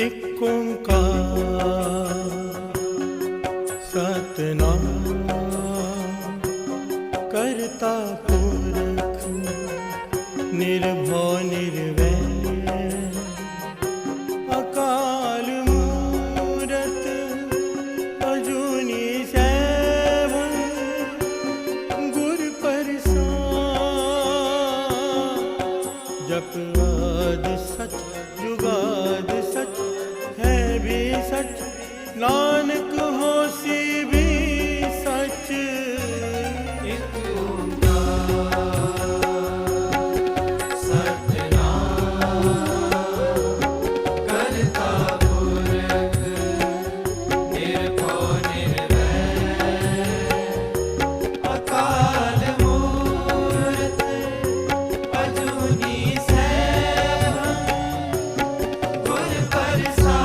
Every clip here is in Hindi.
एक ओंकार सतनाम करता पुरख निर्भव निर्वैर अकाल मूरत अजूनी सैभं गुर प्रसाद जप आदि सच जुगाद सच है भी सच नानक होसी भी सच। एक ओंकार सतनाम करता पुरख निर्भव निर्वैर अकाल मूरत अजूनी सैभं गुर प्रसाद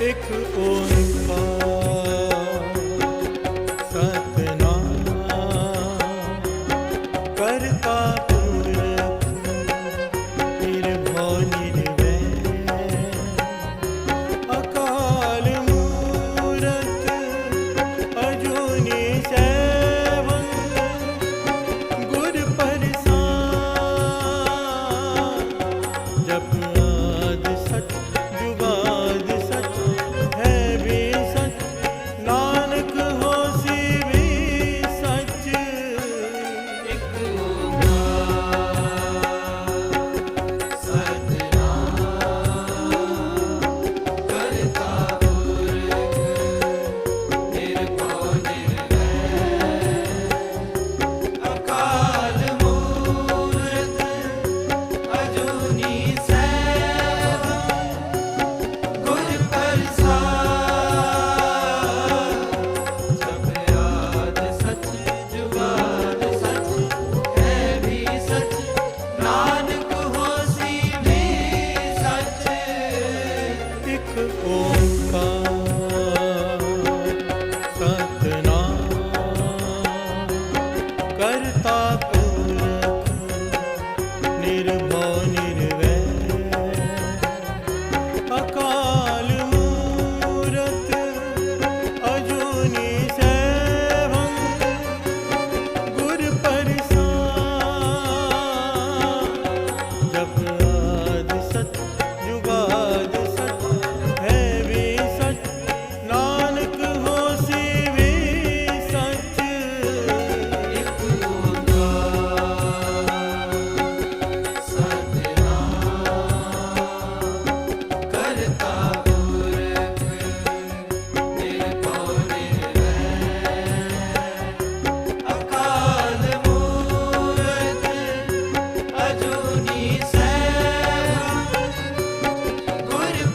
ਇੱਕ ਓੰਕਾਰ ਸਤਿਨਾਮ ਕਰਤਾ ਪੁਰਖ ਨਿਰਭਉ ਨਿਰਵੈਰ ਅਕਾਲ ਮੂਰਤ ਅਜੂਨੀ ਸੈਭੰ ਗੁਰ ਪ੍ਰਸਾਦਿ ਜਪ ਆਦਿ ਸਚ ਜੁਗਾਦਿ ਸਚ ਹੈ ਵੀ ਸਚ ਨਾਨਕ ਹੋਸੀ ਵੀ ਸਚ ਇੱਕ ਓੰਕਾਰ ਸਤਿਨਾਮ ਕਰਤਾ ਪੁਰਖ ਨਿਰਭਉ ਨਿਰਵੈਰ ਅਕਾਲ ਮੂਰਤ ਅਜੂਨੀ ਸੈਭੰ ਗੁਰ ਪ੍ਰਸਾਦਿ ਜਪ ਆਦਿ ਸਚ ਜੁਗਾਦਿ ਸਚ ਹੈ ਵੀ ਸਚ ਨਾਨਕ ਹੋਸੀ ਵੀ ਸਚ ਇੱਕ ਓੰਕਾਰ ਸਤਿਨਾਮ ਕਰਤਾ ਪੁਰਖ ਨਿਰਭਉ ਨਿਰਵੈਰ ਅਕਾਲ ਮੂਰਤ ਅਜੂਨੀ ਸੈਭੰ ਗੁਰ ਪ੍ਰਸਾਦਿ ਜਪ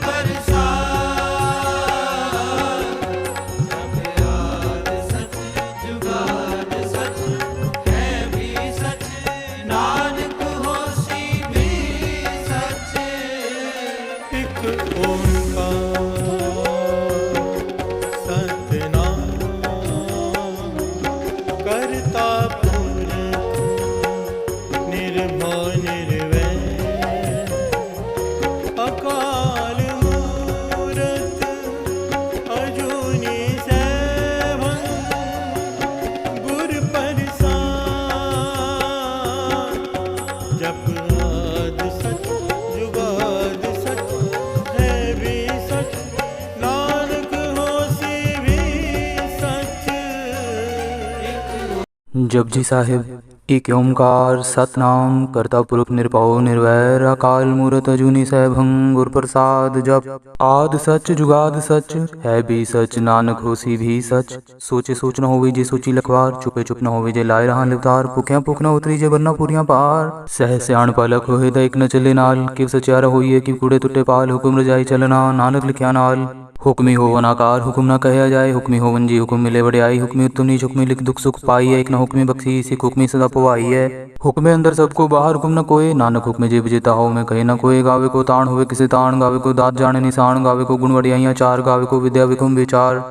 ਆਦਿ ਸਚ ਜੁਗਾਦਿ ਸਚ ਹੈ ਵੀ ਸਚ ਨਾਨਕ ਹੋਸੀ ਵੀ ਸਚ ਇੱਕ ਓੰਕਾਰ ਸਤਿਨਾਮ ਕਰਤਾ ਪੁਰਖ ਨਿਰਭਉ ਨਿਰਵੈਰ ਅਕਾਲ ਮੂਰਤ ਅਜੂਨੀ ਸੈਭੰ ਗੁਰ ਪ੍ਰਸਾਦਿ ਜਪ ਆਦਿ ਸਚ ਜੁਗਾਦਿ ਸਚ ਹੈ ਵੀ ਸਚ ਨਾਨਕ ਹੋਸੀ ਵੀ ਸਚ ਇੱਕ ਓੰਕਾਰ ਸਤਿਨਾਮ ਕਰਤਾ ਪੁਰਖ ਨਿਰਭਉ ਨਿਰਵੈਰ ਅਕਾਲ ਮੂਰਤ ਅਜੂਨੀ ਸੈਭੰ ਗੁਰ ਪ੍ਰਸਾਦਿ ਜਪ ਆਦਿ ਸਚ ਜੁਗਾਦਿ ਸਚ ਹੈ ਵੀ ਸਚ ਨਾਨਕ ਹੋਸੀ ਵੀ ਸਚ जपजी साहिब एक ओंकार सतनाम करता पुरख निरभਉ निर्वैर अकाल मूरत अजूनी सैभं गुर प्रसाद जप आद सच जुगाद सच है भी सच नानक होसी भी सच सोचे सोच न होवे जे सोची लखवार चुपे चुप न होवे जे लाए रहा लिवतार भुखिया भुख न उतरी जे बरना पूरियां पार सह सियाण पलक होए दा एक न चले नाल किव सचियारा होइए कि कूड़े टुटे पाल हुक्म रजाई चलना नानक लिखिया नाल हुक्मी होवन आकार हुक्म न कहया जाए हुक्मी होवन जी हुक्म मिले वड्याई हुक्मी उत्तम नीच हुक्मी लिख दुख सुख पाई है एक न हुक्मी बख्शी सिख हुक्मी सदा पवाई है हुक्मे अंदर सबको बाहर हुक्म न कोय नानक हुक्मे जे विजेता हो मैं कहे न कोय गावे को ताण होवे किसे ताण गावे को दात जाने निशान गावे को गुण वड्याइयां चार गावे को विद्या विकुम विचार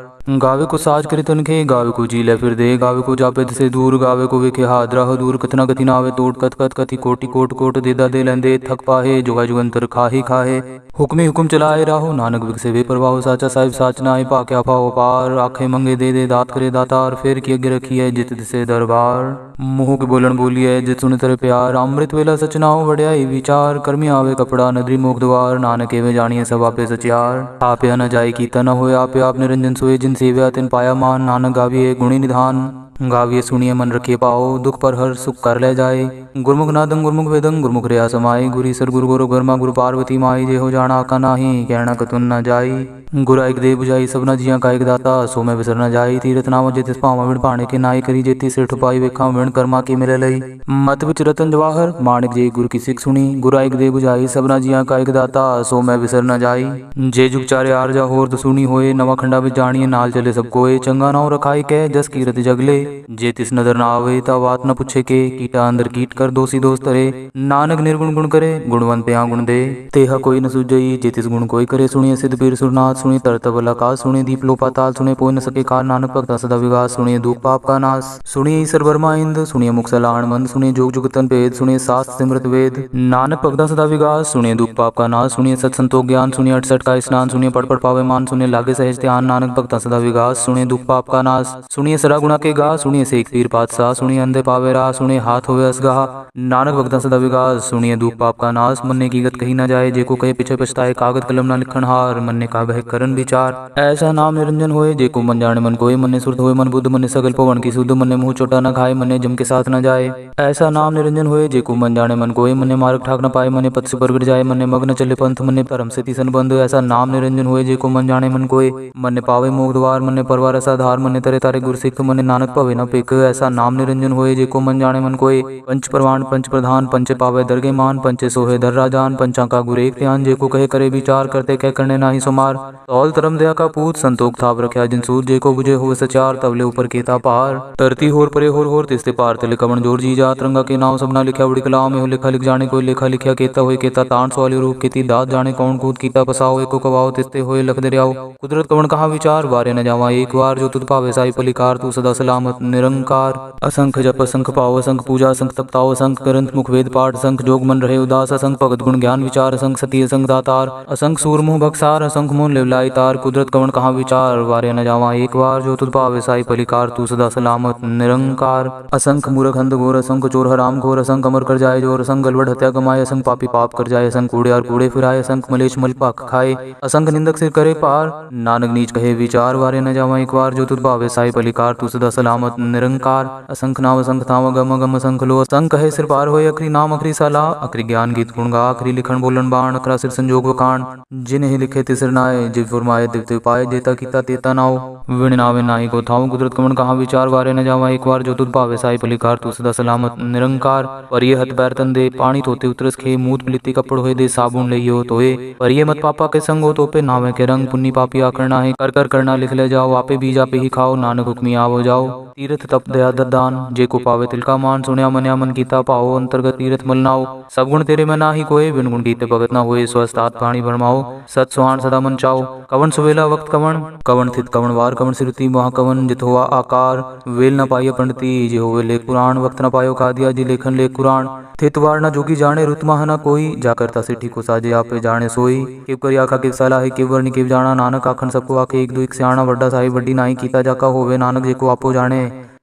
गावे को साज करे तनखे गावे को जी ले फिर दे गावे को जापे से दूर गावे को वेखे हादरा हो दूर कतना गति ना आवे तोड़ कत कत कति कोटि कोट कोट देदा दे लेंदे थक पाहे जुगा जुगंतर खाही खाहे हुक्मी हुक्म चलाए राहो नानक विकसे वे प्रभाव साचा साहिब साच नाए पाक्या पाओ पार आखे मंगे दे दे दात करे दातार फेर की अगे रखी है जित दिसे दरबार मुँह के बोलन बोली है जित सुन तेरे प्यार अमृत वेला सच ना हो वड्याई विचार कर्मी आवे कपड़ा नदरी मोख द्वार नानक एवे जानिए सब आपे सचियार आपे न जाय कीता न होए आपे आप निरंजन सोए जिन सेव्या तिन पाया मान नानक गाविए गुणी निधान गाविए सुनिए मन रखिए पाओ दुख पर हर सुख कर ले जाए गुरमुख नादं गुरमुख वेदं गुरमुख रिया समाई गुरी सर गुरु गुरु गुरमा गुरु पार्वती माई जे हो जाना आका नाही कहना कतुन न जाई गुरा एक देव बुझाई सबना जिया का एक दाता सो मैं विसर न जाई तीरथ नाम जेतिस पावा विण पाणे के नाई करी जेती सिर ठुपाई वेखा विण कर्मा की मिले लई मत विच रतन जवाहर माणिक जे गुरु की सिख सुनी गुरा एक देव बुझाई सबना जिया का एक दाता सो मैं विसर न जाई जे जुग चारे आर जा होर सुनी होए नवा खंडा विच जानिए नाल चले सब कोए चंगा नाव रखाई कह जस कीरत जगले जे तिस नदर न आवे ता बात न पूछे के, कीटा अंदर कीट कर दोषी दोष तरे, नानक निर्गुण गुण करे गुणवंत यहाँ गुण दे, तेहा कोई न सुझई जे तिस गुण कोई करे, सुनिए सिद्ध पीर सुरनाथ, सुनिए तरत बल आकाश, सुनिए दीप लो पाताल, सुनिए पोय न सके कार, नानक भगता सदा विगास, सुनिए दुख पाप का नाश, सुनिए ईश्वर वर्मा इंद, सुनिए मुख सलाहन मंद, सुनिए जोग जुगतन भेद, सुनिए शास्त्र सिमृत वेद, नानक भगता सदा विगास, सुनिए दुख पाप का नाश, सुनिए सत संतोष ज्ञान, सुनिए 68 का स्नान, सुनिए पढ़ पढ़ पावे मान, सुनिए लागे सहज ध्यान, नानक भगता सदा विगास, सुनिए दुख पाप का नाश, सुनिए सरा गुणा के गा, सुनिए शेख पीर पातशाह, सुनिए अंधे पावे राह, सुनिए हाथ होवे असगाह, नानक भगता सदा विगास, सुनिए दुख पाप का नाश, मन्ने की गत कही न जाए, जेको कहे पीछे पछताए, कागद कलम न लिखन हार, मन्ने का बह करन विचार, ऐसा नाम निरंजन होए, जेको मन जाने मन कोय, मन्ने सुरत होए मन बुद्ध, मन्ने सगल पवन की सुध, मन्ने मुँह चोटा न खाए, मन्ने जम के साथ न जाए, ऐसा नाम निरंजन होए, जेको मन जाने मन कोय, मन्ने मार्ग ठाक न पाए, मन्ने पथ से पर गिर जाए, मन्ने मग्न चले पंथ, मन्ने परम से तीसन बंध, ऐसा नाम निरंजन होए, जेको मन जाने मन कोय, मन्ने पावे मोग द्वार, मन्ने परवार असाधार, मन्ने तरे तारे गुर सिख, मन्ने नानक पवे न पिक, ऐसा नाम निरंजन होए, जेको मन जाने मन कोय, पंच प्रवाण पंच प्रधान, पंचे पावे दरगे मान, पंचे सोहे दर राजान, पंचा का गुर एक ध्यान, जेको कहे करे विचार, करते कह करने नाही सुमार, तौल धर्म दया का पूत, संतोख थाप रख्या जिन सूत, जेको बुझे हो सचार, तबले ऊपर केता पार, तरती होर परे होर तिस्ते पार तले कवन जोर जी जा, तिरंगा के नाम सबना लिखा बड़ी कलाम में हो, लिखा लिख जाने कोई लेखा लिखा केता होए, केता ताण सवाली रूप केती दात, जाने कौन कूद कीता पसाओ, एको कवाओ तिस्ते होए लख दरियाओ, कुदरत कवन कहा विचार, वारे न जावा एक बार, जो तुद पावे साई पलिकार, तू सदा सलामत निरंकार, असंख जप असंख पाओ, असंख पूजा असंख तपताओ, असंख ग्रंथ मुख वेद पाठ, असंख जोग मन रहे उदास, असंख भगत गुण ज्ञान विचार, असंख सती असंख दातार, असंख सूर मुँह बक्सार, असंख मोन लेवलाई तार, कुदरत कवन कहा विचार, वारे न जावा एक बार, जो तुद पावे साई पलिकार, तू सदा सलामत निरंकार, असंख मूर्ख अंध घोर, असंख चोर हराम घोर, असंख अमर कर जाए जोर, असंख गलवड हत्या कमाए, असंख पापी पाप कर जाए, असंख कूड़े और कूड़े फिराए, असंख मलेच मल पाक खाए, असंख निंदक सिर करे पार, नानक नीच कहे विचार, वारे न जावा एक बार, जो तुद पावे साई पलिकार, तू सदा सलामत निरंकार, असंख नाम असंख थाम गम गम असंख लो, असंख कहे सिर पार होए, अखरी नाम अखरी साला, अखरी ज्ञान गीत गुण गा, अखरी लिखन बोलन बाण, अखरा सिर संजोग वकाण, जिन्हें लिखे तिसर नाए, जिव फुरमाए दिव्य पाए, देता कीता तेता नाओ, विण नावे नाही को थाऊ, कुदरत कवन कहा विचार, वारे न जावा एक बार, जो तुद पावे साई पलिकार, तू सदा सलामत निरंकार, पर ये हथ पैर तन दे, पानी धोते उतरस खे, मूत पलिति कपड़ होए दे, साबुन लइयो तोए, पर ये मत पापा के संग हो, तो पे नावे के रंग, पुन्नी पापी आकरना है, कर कर करना लिख ले जाओ, आपे बीज आपे ही खाओ, नानक हुक्मी आवो जाओ, तीर्थ तप दया दरदान, जे को पावे तिल का मान, सुनिया मन्या मन कीता पाओ, अंतर्गत तीर्थ मलनाओ, सब गुण तेरे में नाही कोय, बिन गुण कीते भगत ना होए, स्वस्थ आत पाणी भरमाओ, सत सुहान सदा मन चाओ, कवन सुवेला वक्त कवन, कवन थित कवन वार, कवन सिरती वहाँ कवन, जित हुआ आकार, वेल न पाइय पंडिती, जे होवे ले पुराण, वक्त न पायो कादिया, जी लेखन ले कुरान, थित वार न जोगी जाने, रुतमा न कोई, जा करता सिठी को साजे आपे जाने सोई, किव करी आखा किव सलाह है, किव वर्णि किव जाना, नानक आखन सबको आके एक दो एक सियाणा, वड्डा साहिब वड्डी नाही कीता जाका होवे, नानक जेको आपो जाने,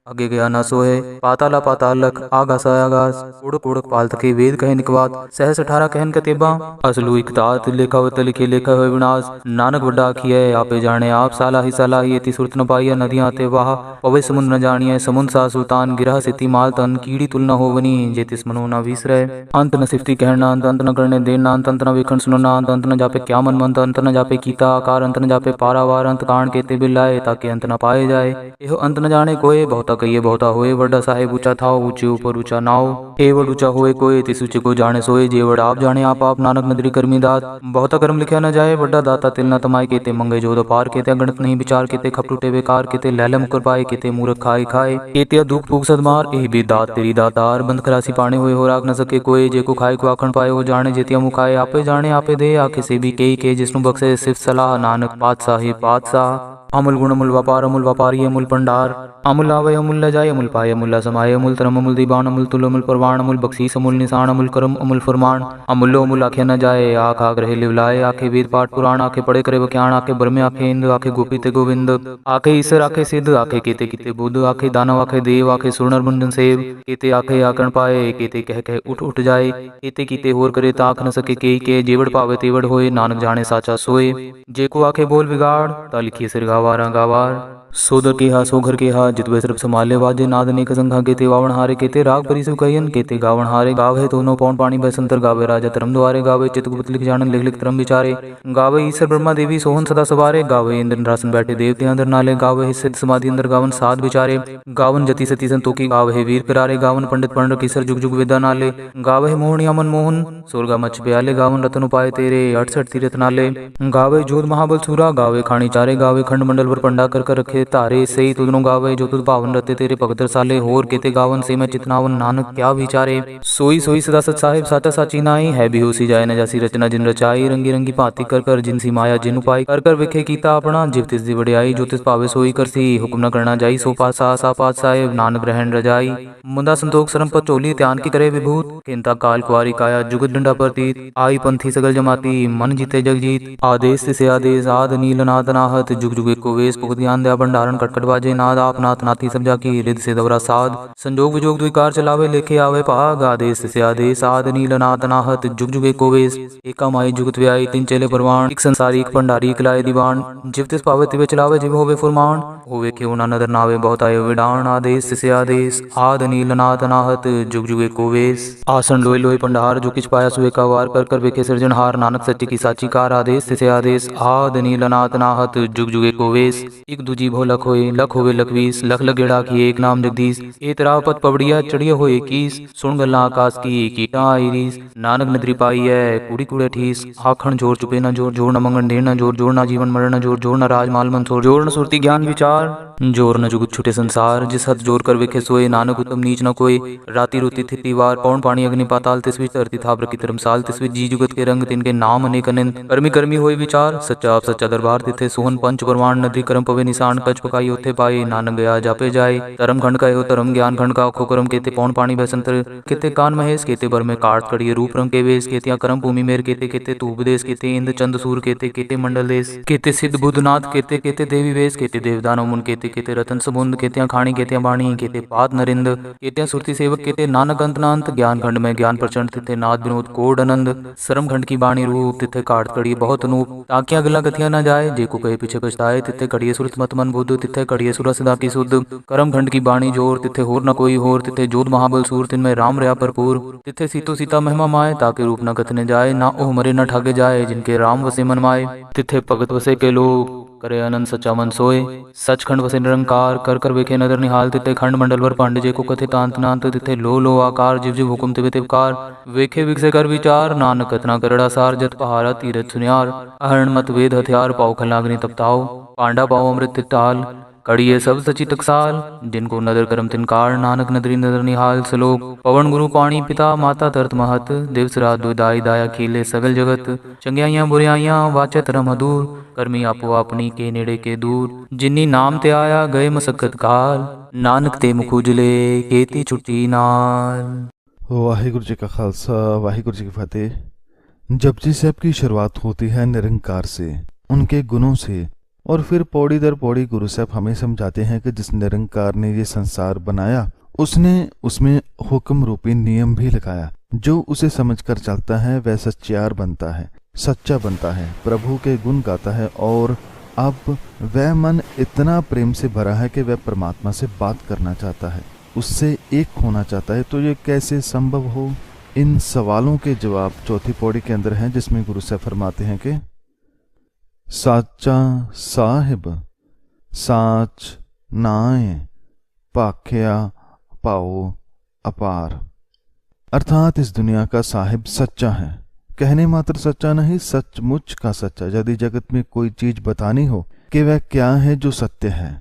आगे गया न सोए, पाताला पाताल लख, आगास आगास, उड़क उड़क पालत के, वेद कहे निकवात, सहस 18 कहन कतेबा, असलू इकतात, लेखा होत लिखे लेखा होए विनाश, नानक वड्डा आखिए आपे जाने, आप साला ही एति सुरत न पाइय, नदियाँ आते वाह, पवे समुद्र न जानिए, समुद्र सा सुल्तान, गिरह सिति माल तन, कीड़ी तुल न होवनी, जे तिस मनो न विसरे, अंत न सिफती कहना, अंत न करने देना, अंत न वेखन सुनना, अंत न जापे क्या मन मंत, अंत न जापे कीता आकार, अंत न जापे पारावार, अंत कांड केते बिलाए, ताकि अंत न पाए जाए, एहो अंत न जाने कोय, बहुता कहिए बहुता होए, वड्डा साहेब ऊंचा था, ऊंचे ऊपर ऊंचा नाव, ए वड ऊंचा होए कोय, तिस ऊंचे को जाने सोए, जे वड आप जाने आप नानक नदरी कर्मी दात, बहुता कर्म लिखा न जाए, वड्डा दाता तिल न तमाय, केते मंगे जोद पार, केते गणत नहीं विचार, केते खपटूटे बेकार, केते लैले मुकर पाए, केते मूर्ख खाए खाए, केते दुख भूख सदमार, ए भी दात तेरी दातार, बंद खरासी पाने हुए हो राख न सके कोय, जे को खाए को आखन पाए हो जाने, जेतिया मुखाए आपे जाने आपे दे, आखे से भी के जिसनु बख्शे सिर्फ सलाह, नानक पातशाह, अमुल गुण अमुल व्यापारी अमुल पंडार, अमुल आवे अमुल ल जाए, अमुल पाए अमुल ला समाये, अमुल तरम अमुल दीवान, अमुल तुल अमुल परवान, अमुल बख्शीस अमुल निशान, अमुल करम अमुल फरमान, अमुल्लो अमुल आखे न जाए, आख आग रहे लिवलाए, आखे वेद पाठ पुराण, आखे पढ़े करे बख्याण, आखे ब्रह्म आखे इंद्र, आखे गोपीते गोविंद, आखे ईश्वर आखे सिद्ध, आखे केते किते बुद्ध, आखे दानव आखे देव, आखे सुरनर मुंडन सेव, केते आखे आकरण पाए, केते कह कह उठ उठ जाए, केते कीते होर करे ताक न सके के जेवड़ पावे तेवड़ होए, नानक जाने साचा सोए, जे को आखे बोल बिगाड़, ता लिखिए सिर गावार गावार, सोदर के हा सोघर के हा, जितवे सर्प संभाले वाजे, नाद नेक संघा, केते वावण हारे, केते राग परिसु कहियन, केते गावण हारे, गावे तो नो पौन पानी बसंतर, गावे राजा तरम द्वारे, गावे चितगुप्त लिख जानन लिख लिख तरम विचारे, गावे ईश्वर ब्रह्मा देवी सोहन सदा सवारे, गावे इंद्र रासन बैठे देवते अंदर नाले, गावे हिस्से समाधि अंदर, गावन साध विचारे, गावन जति सती संतोखी, गावे वीर पिरारे, गावन पंडित पंड किसर जुग जुग विद्या नाले, गावे मोहन या मनमोहन, सोरगा मच प्याले, गावन रतन उपाय तेरे 68 तीरथ नाले, गावे जोध महाबल सूरा, गावे खानी चारे, गावे खंड मंडल पर पंडा कर रखे तारे सही तुदनो गावे जो तुद पावन रते तेरे भगत रसाले होर केते गावन से मैं चितनावन नानक क्या विचारे सोई सोई सदा सत साहिब साचा साची नाई है भी होसी जाए न जासी रचना जिन रचाई रंगी रंगी भांति कर जिनसी माया जिन उपाय कर विखे कीता अपना जिव तिस दी वडियाई जो तिस पावे सोई करसी हुक्म न करना जाई सो पात सा पात साहेब नानक ग्रहण रजाई मुंदा संतोख सरम पर चोली ध्यान की करे विभूत किंता काल कुआरी काया जुगत डंडा प्रतीत आई पंथी सगल जमाती मन जीते जग जीत आदेश से आदेश आद नील नाथ नाहत जुग जुग एको वेश पुगत ज्ञान दया भंडारण कटकट बाजे नाद आप नाथ नाथी सब जाकी रिद से दवरा साध संजोग विजोग द्विकार चलावे लेखे आवे पाग आदेश से आदेश आद नील नाथ नाहत जुग जुग एको वेश एका माई जुगत व्याई तीन चेले परवान एक संसारी एक भंडारी एक लाए दीवान जिव तिस पावे तिवे चलावे जिव होवे फुरमान होवे क्यों ना नदर नावे बहुत आयो विडान आदेश से आदेश आद नील नाथ नाहत जुग जुग एको वेश आसन लोय लोय पंडार जो किछ पाया सुए का वार कर वेखे सृजनहार नानक सच्ची की साची कार आदेश से आदेश आद नील नाथ नाहत जुग जुग एको वेश एक दूजी भो लख होवे लखवीस लख लगेड़ा की एक नाम जगदीश ए तेरा पत पवड़िया चढ़िया हो इक्कीस सुन गल्ला आकाश की कीटा आईरीस नानक नदरी पाई है कुड़ी कुड़े ठीस आखण जोर चुपे न जोर जोर न मंगन ढेर न जोर जोर न जीवन मरण न जोर जोर न राज माल मंसोर जोर न सुरती ज्ञान विचार जोर न जुगत छुटे संसार जिस हद जोर कर वेखे सोए नानक उत्तम नीच न कोई राति रुति थिति वार पौन पानी अग्नि पाताल तिस विच धरती थाप रखी धर्मसाल तिस विच जी जुगत के रंग तिनके नाम अनेक अनंत कर्मी कर्मी होए विचार सच्चा आप सच्चा दरबार तिथे सोहन पंच परमाण नदी करम पवे निशान कच पकाई ओथे पाए नानक गया जापे जाए धर्म खंड का एहो धर्म ज्ञान खंड का खो करम केते पौन पानी बसंतर केते कान महेश केते बर में काट कड़िए रूप रंग के वेश केतिया करम भूमि मेर केते केते तू उपदेश केते इंद्र चंद सूर केते केते मंडल देश केते सिद्ध बुद्धनाथ केते केते देवी वेश केते देवदानव मुन केते केते रतन समुंद केतिया खाणी केतिया बाणी केते पाद नरिंद केतिया सुरती सेवक केते नानक अंतनांत ज्ञान खंड में ज्ञान प्रचंड तिथे नाद विनोद कोड आनंद सरम खंड की बाणी रूप तिथे काट कड़िए बहुत अनूप ताकिया गला गथिया न जाए जे को कहे पीछे पछताए तिथे कड़िए सुरत मत मन बुद्ध तिथे कड़िए सुर सदा की शुद्ध करम खंड की बाणी जोर तिथे होर न कोई होर तिथे जोध महाबल सूर तिनमें राम रया भरपूर तिथे सीतो सीता महिमा माए ताके रूप न कथने जाए ना ओह मरे न ठागे जाए जिनके राम वसे मन माए तिथे भगत वसे के लोग करे अनंत सच्चा मन सोए सच खंड वसे निरंकार कर वेखे नदर निहाल तिथे खंड मंडल वर पांडे जे को कथे तांत नांत तिथे लो आकार जिव जिव हुकुम तिवे तिवकार वेखे विकसे कर विचार नानक कतना करड़ा सार जत पहारा तीरथ सुनियार अहरण मत वेद हथियार पाओ खलाग्नि तपताओ पांडा पाओ अमृत टाल कड़िए सब सची टकसाल जिनको नदर करम तिनकार नानक नदरी नदर निहाल सलोक पवन गुरु पाणी पिता माता तरत महत दिवस रात दुदाई दाया खीले सगल जगत चंगियाइयां बुराइयां वाचे तरम अधूर कर्मी आपो अपनी के नेड़े के दूर जिन्नी नाम ते आया गए मसक्कत काल नानक ते मुख उजले केती छुट्टी नाल। वाहिगुरु जी का खालसा वाहिगुरु जी की फतेह। जपजी साहब की शुरुआत होती है निरंकार से, उनके गुणों से, और फिर पौड़ी दर पौड़ी गुरु साहब हमें समझाते हैं कि जिस निरंकार ने ये संसार बनाया उसने उसमें हुक्म रूपी नियम भी लगाया। जो उसे समझकर चलता है वह सच्चार बनता है, सच्चा बनता है, प्रभु के गुण गाता है और अब वह मन इतना प्रेम से भरा है कि वह परमात्मा से बात करना चाहता है, उससे एक होना चाहता है। तो ये कैसे संभव हो? इन सवालों के जवाब चौथी पौड़ी के अंदर हैं, जिसमें गुरु साहब फरमाते हैं कि साचा साहिब साच नाए पाख्या पाओ अपार। अर्थात इस दुनिया का साहिब सच्चा है, कहने मात्र सच्चा नहीं, सचमुच का सच्चा। यदि जगत में कोई चीज बतानी हो कि वह क्या है जो सत्य है,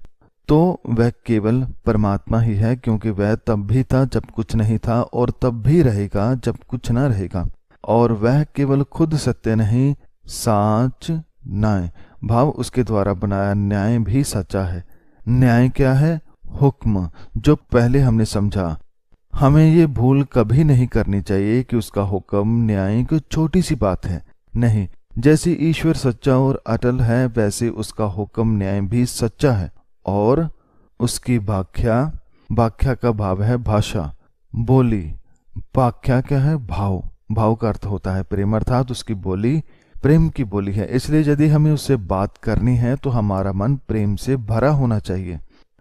तो वह केवल परमात्मा ही है, क्योंकि वह तब भी था जब कुछ नहीं था और तब भी रहेगा जब कुछ न रहेगा। और वह केवल खुद सत्य नहीं, साच न्याय भाव उसके द्वारा बनाया न्याय भी सच्चा है। न्याय क्या है? हुक्म, जो पहले हमने समझा। हमें ये भूल कभी नहीं करनी चाहिए कि उसका हुक्म न्याय कोई छोटी सी बात है, नहीं। जैसे ईश्वर सच्चा और अटल है, वैसे उसका हुक्म न्याय भी सच्चा है। और उसकी व्याख्या का भाव है भाषा, बोली। व्याख्या क्या है? भाव। भाव का अर्थ होता है प्रेम, अर्थात उसकी बोली प्रेम की बोली है। इसलिए यदि हमें उससे बात करनी है तो हमारा मन प्रेम से भरा होना चाहिए।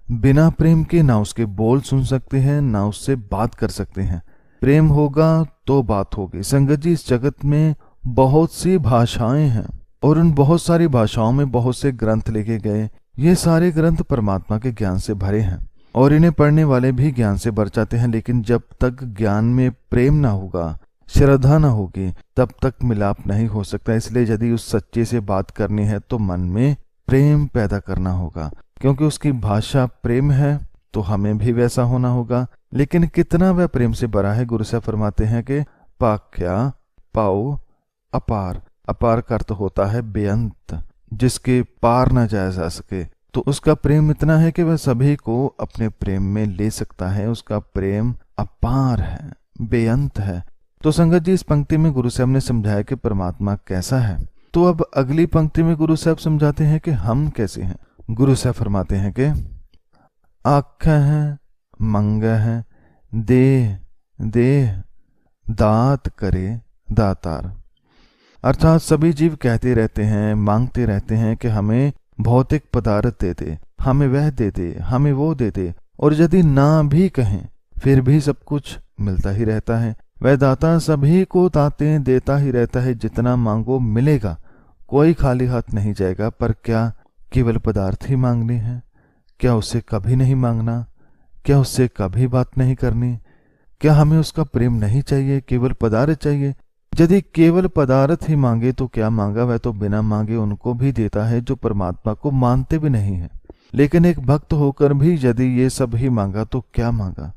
बिना प्रेम के ना उसके बोल सुन सकते हैं, ना उससे बात कर सकते हैं। प्रेम होगा तो बात होगी। संगत जी, इस जगत में बहुत सी भाषाएं हैं और उन बहुत सारी भाषाओं में बहुत से ग्रंथ लिखे गए। ये सारे ग्रंथ परमात्मा के ज्ञान से भरे हैं और इन्हें पढ़ने वाले भी ज्ञान से भर जाते हैं। लेकिन जब तक ज्ञान में प्रेम ना होगा, श्रद्धा ना होगी, तब तक मिलाप नहीं हो सकता। इसलिए यदि उस सच्चे से बात करनी है तो मन में प्रेम पैदा करना होगा, क्योंकि उसकी भाषा प्रेम है तो हमें भी वैसा होना होगा। लेकिन कितना वह प्रेम से भरा है, गुरु साहब फरमाते हैं कि पाक्या पाओ अपार। अपार का अर्थ होता है बेअंत, जिसके पार न जाया जा सके। तो उसका प्रेम इतना है कि वह सभी को अपने प्रेम में ले सकता है। उसका प्रेम अपार है, बेअंत है। तो संगत जी, इस पंक्ति में गुरु साहब ने समझाया कि परमात्मा कैसा है। तो अब अगली पंक्ति में गुरु साहब समझाते हैं कि हम कैसे हैं। गुरु साहब फरमाते हैं कि आँख है, मंग है, देह देह, दात करे दातार। अर्थात सभी जीव कहते रहते हैं, मांगते रहते हैं कि हमें भौतिक पदार्थ दे दे, हमें वह दे दे, हमें वो दे दे। और यदि ना भी कहें फिर भी सब कुछ मिलता ही रहता है। वह दाता सभी को दातें देता ही रहता है। जितना मांगो मिलेगा, कोई खाली हाथ नहीं जाएगा। पर क्या केवल पदार्थ ही मांगने हैं? क्या उससे कभी नहीं मांगना? क्या उससे कभी बात नहीं करनी? क्या हमें उसका प्रेम नहीं चाहिए, केवल पदार्थ चाहिए? यदि केवल पदार्थ ही मांगे तो क्या मांगा? वह तो बिना मांगे उनको भी देता है जो परमात्मा को मानते भी नहीं है। लेकिन एक भक्त होकर भी यदि ये सब ही मांगा तो क्या मांगा?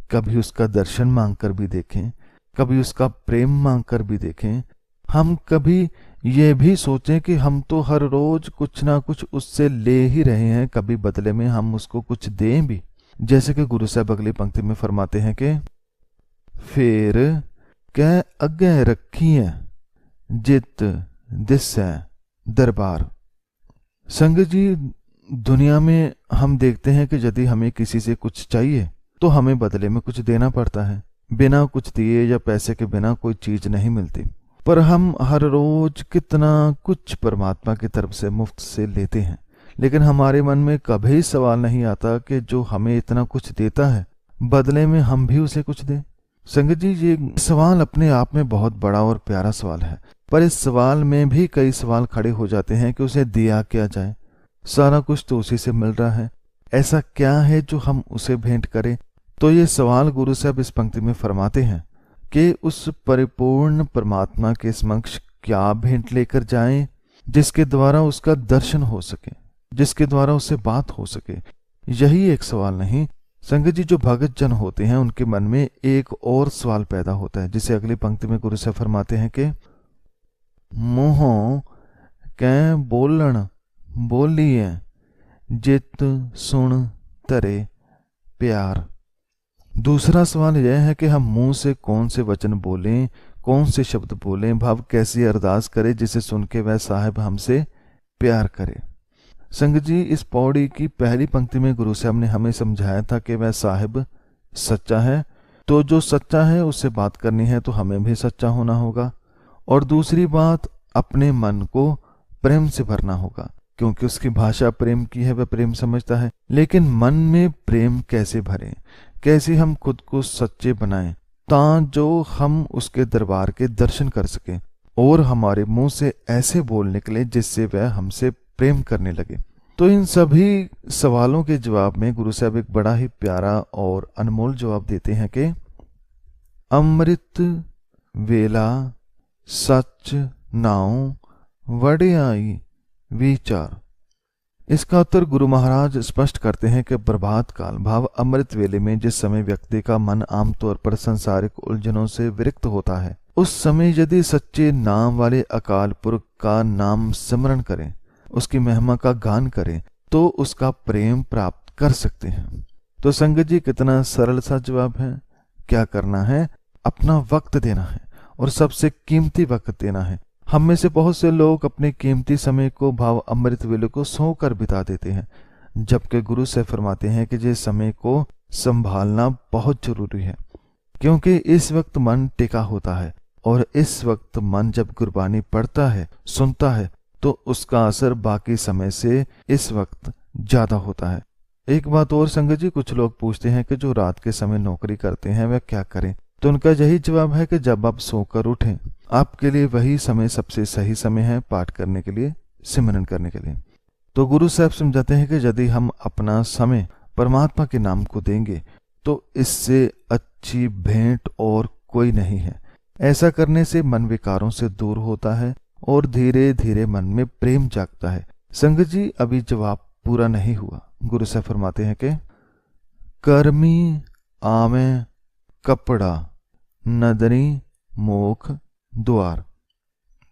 कभी उसका दर्शन मांग कर भी देखें, कभी उसका प्रेम मांग कर भी देखें। हम कभी ये भी सोचें कि हम तो हर रोज कुछ ना कुछ उससे ले ही रहे हैं, कभी बदले में हम उसको कुछ दें भी। जैसे कि गुरु साहब अगली पंक्ति में फरमाते हैं कि फिर कह अगे रखी है जित दिसै दरबार। संगत जी, दुनिया में हम देखते हैं कि यदि हमें किसी से कुछ चाहिए तो हमें बदले में कुछ देना पड़ता है। बिना कुछ दिए या पैसे के बिना कोई चीज नहीं मिलती। पर हम हर रोज कितना कुछ परमात्मा की तरफ से मुफ्त से लेते हैं, लेकिन हमारे मन में कभी सवाल नहीं आता कि जो हमें इतना कुछ देता है बदले में हम भी उसे कुछ दें। संगत जी, ये सवाल अपने आप में बहुत बड़ा और प्यारा सवाल है, पर इस सवाल में भी कई सवाल खड़े हो जाते हैं कि उसे दिया क्या जाए। सारा कुछ तो उसी से मिल रहा है, ऐसा क्या है जो हम उसे भेंट करें? तो ये सवाल गुरु साहब इस पंक्ति में फरमाते हैं कि उस परिपूर्ण परमात्मा के समक्ष क्या भेंट लेकर जाएं, जिसके द्वारा उसका दर्शन हो सके, जिसके द्वारा उससे बात हो सके। यही एक सवाल नहीं संगत जी, जो भगत जन होते हैं उनके मन में एक और सवाल पैदा होता है, जिसे अगली पंक्ति में गुरु साहब फरमाते हैं कि मुँहों कै बोलन बोलिए जित सुन तरे प्यार। दूसरा सवाल यह है कि हम मुंह से कौन से वचन बोलें, कौन से शब्द बोलें, भाव कैसी अरदास करें जिसे सुन के वह साहिब हमसे प्यार करे। संगत जी, इस पौड़ी की पहली पंक्ति में गुरु साहब ने हमें समझाया था कि वह साहिब सच्चा है, तो जो सच्चा है उससे बात करनी है तो हमें भी सच्चा होना होगा। और दूसरी बात, अपने मन को प्रेम से भरना होगा, क्योंकि उसकी भाषा प्रेम की है, वह प्रेम समझता है। लेकिन मन में प्रेम कैसे भरें, कैसे हम खुद को सच्चे बनाएं जो हम उसके दरबार के दर्शन कर सकें और हमारे मुंह से ऐसे बोल निकले जिससे वह हमसे प्रेम करने लगे। तो इन सभी सवालों के जवाब में गुरु साहब एक बड़ा ही प्यारा और अनमोल जवाब देते हैं कि अमृत वेला सच नाउ वड़ियाई विचार। इसका उत्तर गुरु महाराज स्पष्ट करते हैं कि प्रभात काल भाव अमृत वेले में जिस समय व्यक्ति का मन आमतौर पर संसारिक उलझनों से विरक्त होता है, उस समय यदि सच्चे नाम वाले अकाल पुरख का नाम स्मरण करें, उसकी महिमा का गान करें, तो उसका प्रेम प्राप्त कर सकते हैं। तो संगत जी, कितना सरल सा जवाब है। क्या करना है? अपना वक्त देना है, और सबसे कीमती वक्त देना है। हम में से बहुत से लोग अपने कीमती समय को भाव अमृत वेले को सोकर बिता देते हैं, जबकि गुरु से फरमाते हैं कि ये समय को संभालना बहुत जरूरी है, क्योंकि इस वक्त मन टिका होता है, और इस वक्त मन जब गुरबानी पढ़ता है, सुनता है, तो उसका असर बाकी समय से इस वक्त ज्यादा होता है। एक बात और संगत जी, कुछ लोग पूछते हैं कि जो रात के समय नौकरी करते हैं वह क्या करें, तो उनका यही जवाब है कि जब आप सोकर उठें, आपके लिए वही समय सबसे सही समय है पाठ करने के लिए, सिमरन करने के लिए। तो गुरु साहब समझाते हैं कि यदि हम अपना समय परमात्मा के नाम को देंगे तो इससे अच्छी भेंट और कोई नहीं है। ऐसा करने से मन विकारों से दूर होता है और धीरे धीरे मन में प्रेम जागता है। संगत जी, अभी जवाब पूरा नहीं हुआ। गुरु साहब फरमाते हैं कि कर्मी आवे कपड़ा नदरी मोख द्वार,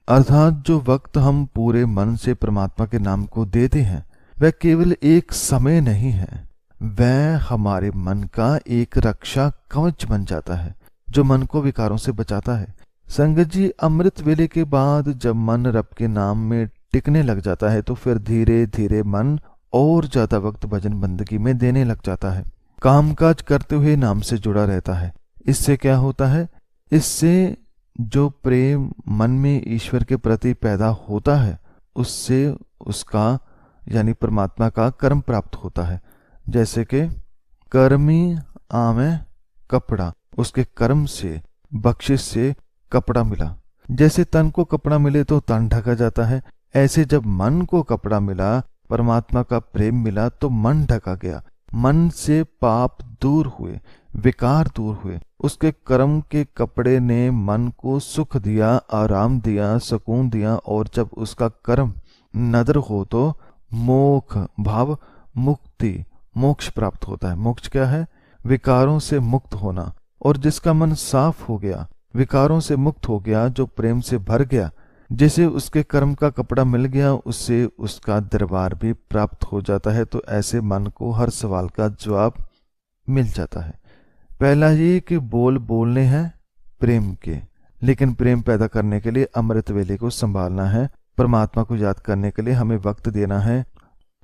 अर्थात जो वक्त हम पूरे मन से परमात्मा के नाम को देते हैं वह केवल एक समय नहीं है, वह हमारे मन का एक रक्षा कवच बन जाता है जो मन को विकारों से बचाता है। संगत जी, अमृत वेले के बाद जब मन रब के नाम में टिकने लग जाता है तो फिर धीरे धीरे मन और ज्यादा वक्त भजन बंदगी में देने लग जाता है, कामकाज करते हुए नाम से जुड़ा रहता है। इससे क्या होता है? इससे जो प्रेम मन में ईश्वर के प्रति पैदा होता है उससे उसका यानी परमात्मा का कर्म प्राप्त होता है। जैसे कि कर्मी आवे कपड़ा, उसके कर्म से बख्शिश से कपड़ा मिला। जैसे तन को कपड़ा मिले तो तन ढका जाता है, ऐसे जब मन को कपड़ा मिला, परमात्मा का प्रेम मिला तो मन ढका गया। मन से पाप दूर हुए, विकार दूर हुए। उसके कर्म के कपड़े ने मन को सुख दिया, आराम दिया, सुकून दिया। और जब उसका कर्म नदर हो तो मोक्ष भाव मुक्ति, मोक्ष प्राप्त होता है। मोक्ष क्या है? विकारों से मुक्त होना। और जिसका मन साफ हो गया, विकारों से मुक्त हो गया, जो प्रेम से भर गया, जिसे उसके कर्म का कपड़ा मिल गया, उससे उसका दरबार भी प्राप्त हो जाता है। तो ऐसे मन को हर सवाल का जवाब मिल जाता है। पहला ये कि बोल बोलने हैं प्रेम के, लेकिन प्रेम पैदा करने के लिए अमृत वेले को संभालना है, परमात्मा को याद करने के लिए हमें वक्त देना है।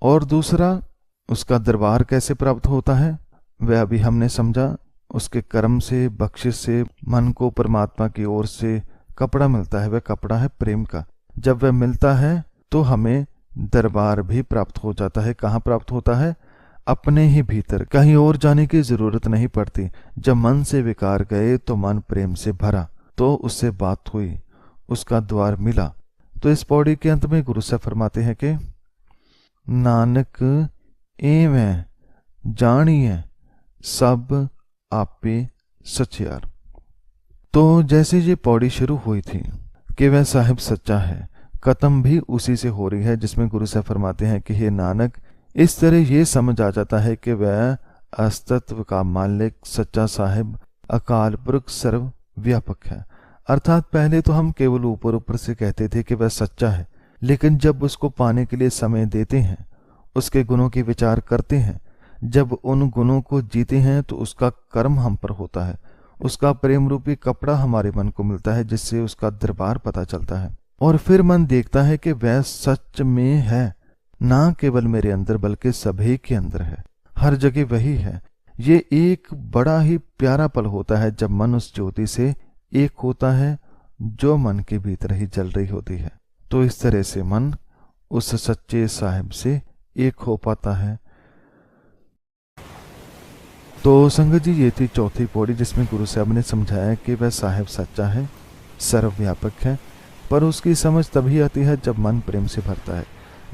और दूसरा, उसका दरबार कैसे प्राप्त होता है वह अभी हमने समझा। उसके कर्म से, बख्शिश से मन को परमात्मा की ओर से कपड़ा मिलता है, वह कपड़ा है प्रेम का। जब वह मिलता है तो हमें दरबार भी प्राप्त हो जाता है। कहाँ प्राप्त होता है? अपने ही भीतर, कहीं और जाने की जरूरत नहीं पड़ती। जब मन से विकार गए तो मन प्रेम से भरा, तो उससे बात हुई, उसका द्वार मिला। तो इस पौड़ी के अंत में गुरु साहब फरमाते हैं कि नानक एवं जानिए सब आपे सचियार। तो जैसे ये पौड़ी शुरू हुई थी कि वह साहिब सच्चा है, खत्म भी उसी से हो रही है, जिसमें गुरु साहब फरमाते हैं कि हे नानक, इस तरह ये समझ आ जाता है कि वह अस्तित्व का मालिक सच्चा साहिब अकाल पुरख सर्व व्यापक है। अर्थात पहले तो हम केवल ऊपर ऊपर से कहते थे कि वह सच्चा है, लेकिन जब उसको पाने के लिए समय देते हैं, उसके गुणों की विचार करते हैं, जब उन गुणों को जीते हैं तो उसका कर्म हम पर होता है, उसका प्रेम रूपी कपड़ा हमारे मन को मिलता है, जिससे उसका दरबार पता चलता है। और फिर मन देखता है कि वह सच में है, ना केवल मेरे अंदर बल्कि सभी के अंदर है, हर जगह वही है। ये एक बड़ा ही प्यारा पल होता है जब मन उस ज्योति से एक होता है जो मन के भीतर ही जल रही होती है। तो इस तरह से मन उस सच्चे साहिब से एक हो पाता है। तो संगत जी, ये थी चौथी पौड़ी जिसमें गुरु साहब ने समझाया कि वह साहिब सच्चा है, सर्वव्यापक है, पर उसकी समझ तभी आती है जब मन प्रेम से भरता है।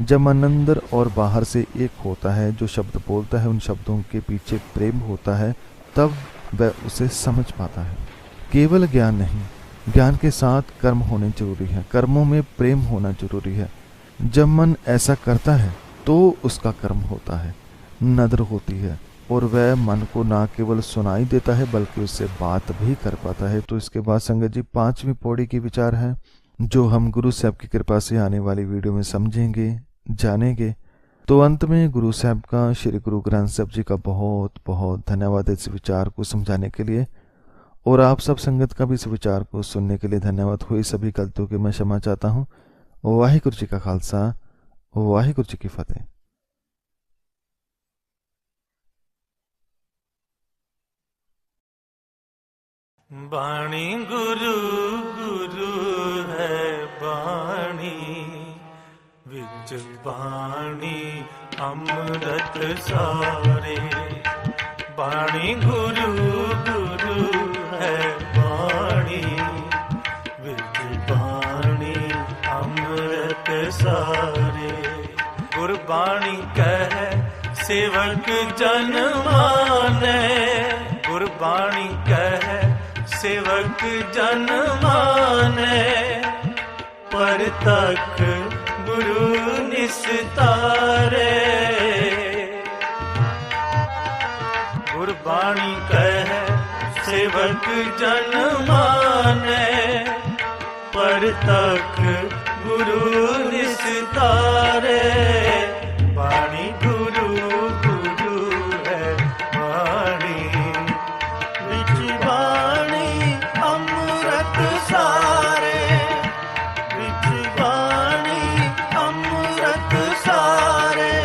जब मन अंदर और बाहर से एक होता है, जो शब्द बोलता है उन शब्दों के पीछे प्रेम होता है, तब वह उसे समझ पाता है। केवल ज्ञान नहीं, ज्ञान के साथ कर्म होने जरूरी है, कर्मों में प्रेम होना जरूरी है। जब मन ऐसा करता है तो उसका कर्म होता है, नदर होती है, और वह मन को ना केवल सुनाई देता है बल्कि उससे बात भी कर पाता है। तो इसके बाद संगत जी 5वीं पौड़ी की विचार है, जो हम गुरु साहब की कृपा से आने वाली वीडियो में समझेंगे, जानेंगे। तो अंत में गुरु साहब का, श्री गुरु ग्रंथ साहब जी का बहुत बहुत धन्यवाद इस विचार को समझाने के लिए, और आप सब संगत का भी इस विचार को सुनने के लिए धन्यवाद। हुई सभी गलतियों की मैं क्षमा चाहता हूँ। वाहिगुरु जी का खालसा, वाहिगुरु जी की फतेह। बाणी गुरु गुरु है बाणी, विच बाणी अमृत सारे। बाणी गुरु गुरु है बाणी, विच बाणी अमृत सारे। गुरबाणी कह सेवक जन माने, गुरबाणी कह सेवक जन माने। परतख गुरु निस निस्तारे। गुरबाणी कहे सेवक जन माने, पर तक गुरु निस्तारे। वाणी गुरु गुरु है वाणी, विच वाणी अमृत सारे, विच वाणी अमृत सारे।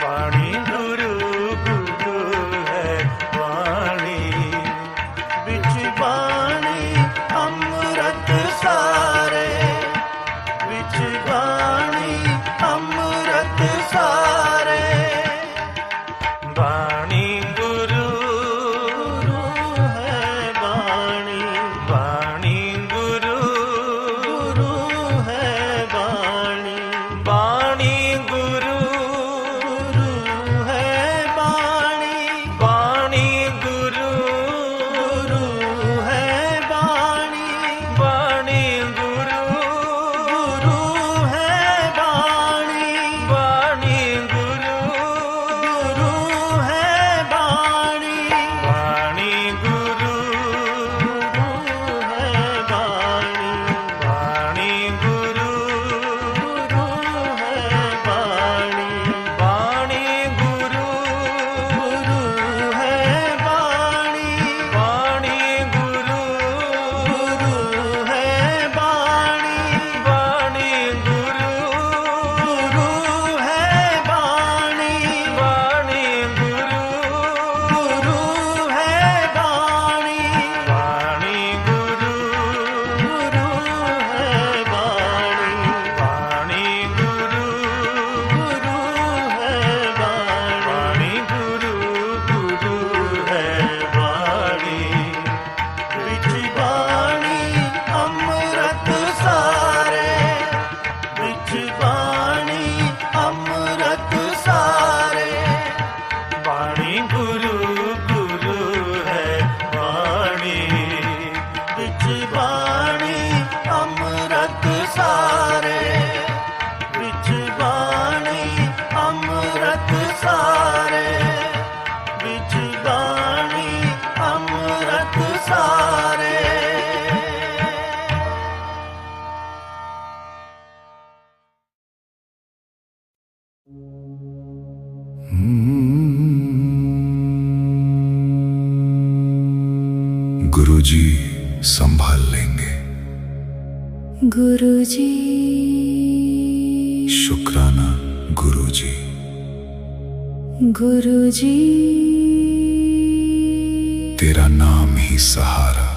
वाणी गुरु गुरु है वाणी, विच वाणी अमृत सारे, विच वाणी अमृत सारे। वाणी गुरु गुरु है वाणी, वाणी गुरु गुरु है वाणी। वाणी गुरु गुरु है वाणी, वाणी गुरु गुरु है वाणी। वाणी गुरु गुरु है वाणी, वाणी गुरु गुरु है वाणी। वाणी गुरु गुरु है वाणी, वाणी गुरु गुरु है वाणी। वाणी गुरु गुरु है वाणी, वाणी गुरु गुरु है वाणी। वाणी गुरु गुरु है वाणी, वाणी गुरु गुरु है वाणी। वाणी गुरु गुरु है वाणी, वाणी गुरु गुरु है वाणी। वाणी गुरु गुरु है वाणी, विच वाणी अमृत सारे, विच वाणी अमृत सारे। वाणी गुरु गुरु है वाणी, विच वाणी अमृत सारे, विच वाणी अमृत सारे, विच वाणी अमृत सारे। गुरुजी संभाल लेंगे। गुरुजी शुक्राना गुरुजी। गुरुजी तेरा नाम ही सहारा।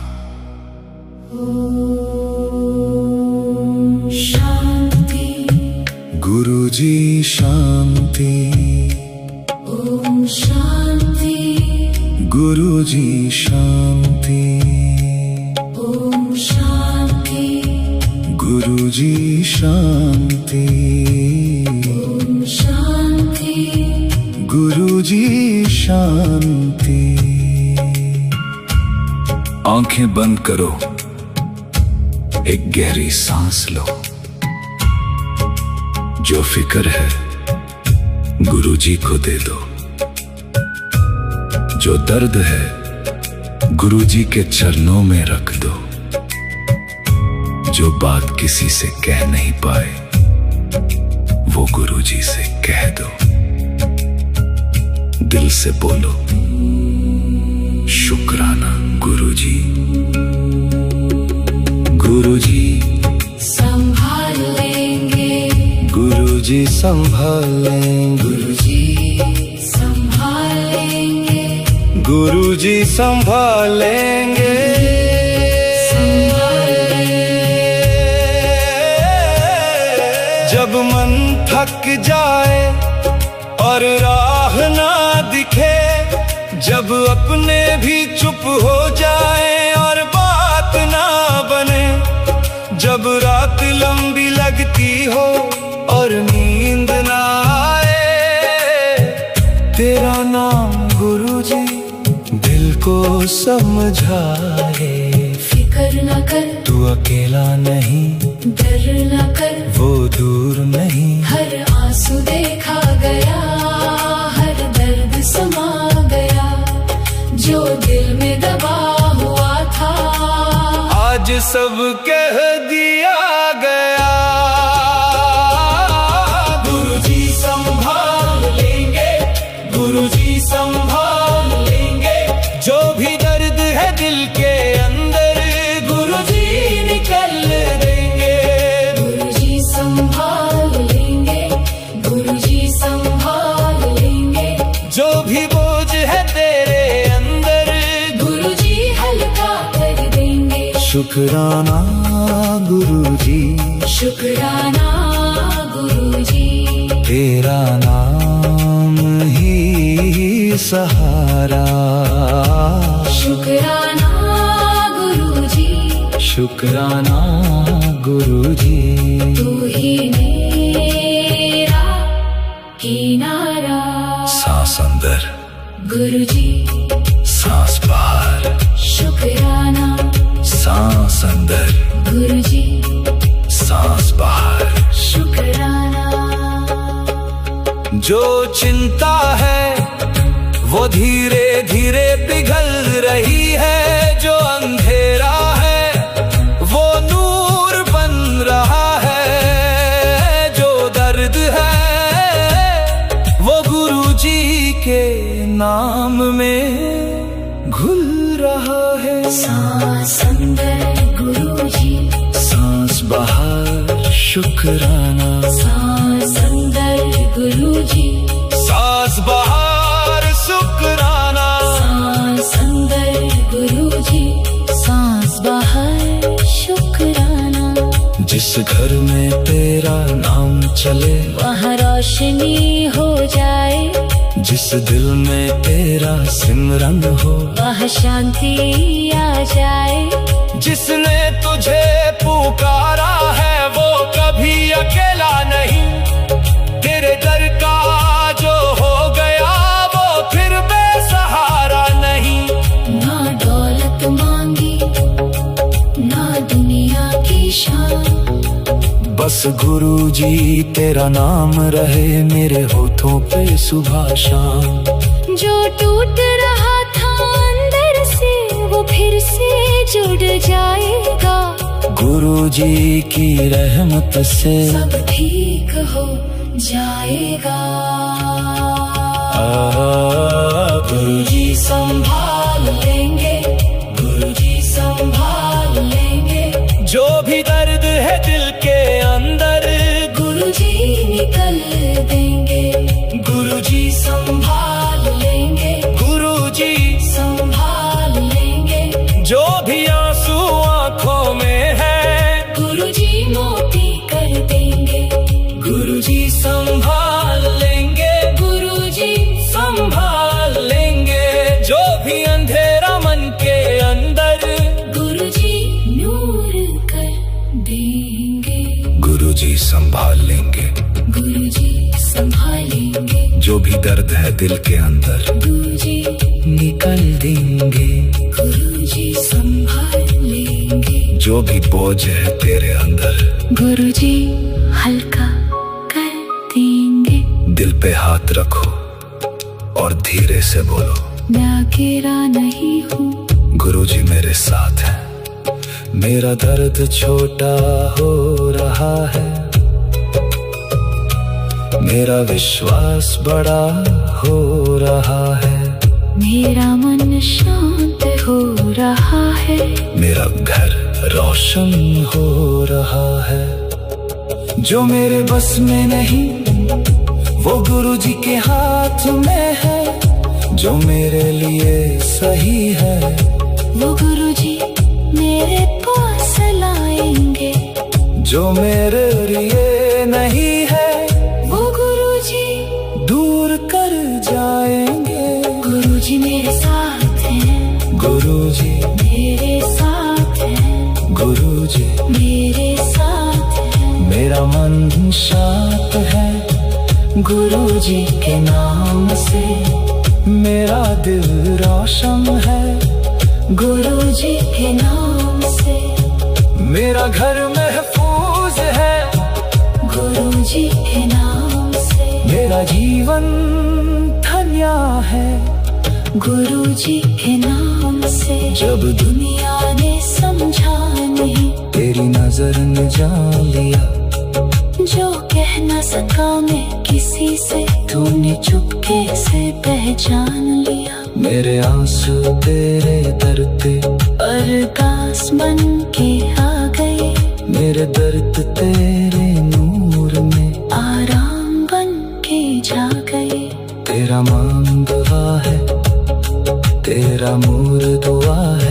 शांति गुरुजी शांति। ओम शांति गुरुजी शांति। ओम शांति गुरुजी शांति। ओम शांति गुरुजी शांति। आंखें बंद करो, एक गहरी सांस लो। जो फिक्र है गुरुजी को दे दो, जो दर्द है गुरुजी के चरणों में रख दो। जो बात किसी से कह नहीं पाए वो गुरुजी से कह दो। दिल से बोलो शुक्राना गुरुजी। गुरुजी संभाल लेंगे, गुरुजी संभाल लेंगे। गुरुजी संभाल लेंगे, गुरुजी संभाल लेंगे। संभाल लेंगे। जब मन थक जाए और राह ना दिखे, जब अपने भी चुप हो जाए और बात ना बने, जब रात लंबी लगती हो और नींद ना आए, तेरा नाम गुरुजी दिल को समझाए। फिक्र न कर, तू अकेला नहीं डर न कर, वो दूर नहीं। हर आंसू देखा गया, हर दर्द समा गया, जो दिल में दबा हुआ था आज सब कह दिया गया। गुरुजी संभाल लेंगे, गुरुजी संभाल लेंगे, जो भी दर्द है दिल के अंदर गुरुजी निकल देंगे। गुरुजी संभाल लेंगे, गुरुजी संभाल लेंगे, जो भी बोझ है तेरे अंदर गुरुजी हल्का कर देंगे। शुक्राना गुरुजी, शुक्राना गुरुजी, तेरा नाम ही सहारा। शुक्राना गुरुजी, शुक्राना गुरुजी, तू ही मेरा किनारा। सांस अंदर, गुरुजी सांस बाहर, शुक्राना, सांस अंदर, गुरुजी सांस बाहर। शुक्राना। जो चिंता है वो धीरे धीरे पिघल रही है, जो अंधेरा है वो नूर बन रहा है, जो दर्द है वो गुरुजी के नाम में घुल रहा है। सांस अंदर गुरुजी, सांस बाहर शुक्राना, सांस अंदर गुरुजी, सांस बाहर शुक्राना। सांस अंदर गुरुजी, सांस बाहर शुक्राना। जिस घर में तेरा नाम चले वहाँ रोशनी हो जाए, जिस दिल में तेरा सिमरन हो वहाँ शांति आ जाए। जिसने तुझे पुकारा है वो कभी अकेला नहीं, तेरे दर का जो हो गया वो फिर बेसहारा नहीं। ना दौलत मांगी, ना दुनिया की शान, बस गुरुजी तेरा नाम रहे मेरे होठों पे सुबह शाम। जो टूट रहा था अंदर से वो फिर से जुड़ जाएगा। गुरुजी की रहमत से सब ठीक हो जाएगा। गुरुजी संभाल लेंगे, गुरुजी संभाल लेंगे, जो भी दर्द है दिल के अंदर गुरुजी निकल देंगे। गुरुजी संभाल लेंगे, गुरुजी संभाल लेंगे, जो भी आंसू आंखों में है गुरुजी मोती कर देंगे। गुरुजी संभाल लेंगे, गुरुजी संभाल लेंगे, जो भी अंधेरा मन के अंदर गुरुजी नूर कर देंगे। गुरुजी संभाल लेंगे, गुरुजी संभालेंगे, जो भी दर्द है दिल के अंदर गुरुजी निकल देंगे। गुरुजी संभालेंगे, जो भी बोझ है तेरे अंदर गुरुजी हल्का कर देंगे। दिल पे हाथ रखो और धीरे से बोलो, मैं अकेला नहीं हूँ, गुरुजी मेरे साथ हैं। मेरा दर्द छोटा हो रहा है, मेरा विश्वास बड़ा हो रहा है, मेरा मन शांत हो रहा है, मेरा घर रोशन हो रहा है। जो मेरे बस में नहीं वो गुरुजी के हाथ में है, जो मेरे लिए सही है वो गुरुजी मेरे पास लाएंगे। जो मेरे लिए नहीं है वो गुरुजी दूर कर जाएंगे। गुरुजी मेरे साथ हैं, गुरुजी मेरे साथ हैं, गुरुजी मेरे साथ हैं। मेरा मन शांत है गुरुजी के नाम से, मेरा दिल रोशन है गुरुजी के नाम से। मेरा घर महफूज जी के नाम से मेरा जीवन धन्या है, गुरु जी के नाम से जब दुनिया ने समझा नहीं, तेरी नजर ने जान लिया। जो कह न सका मैं किसी से, तूने चुपके से पहचान लिया। मेरे आंसू तेरे दर पे अरदास बन के आ गए, मेरे दर्द तेरे नूर में आराम बन के जा गए। तेरा मांग दुआ है, तेरा मूर दुआ है।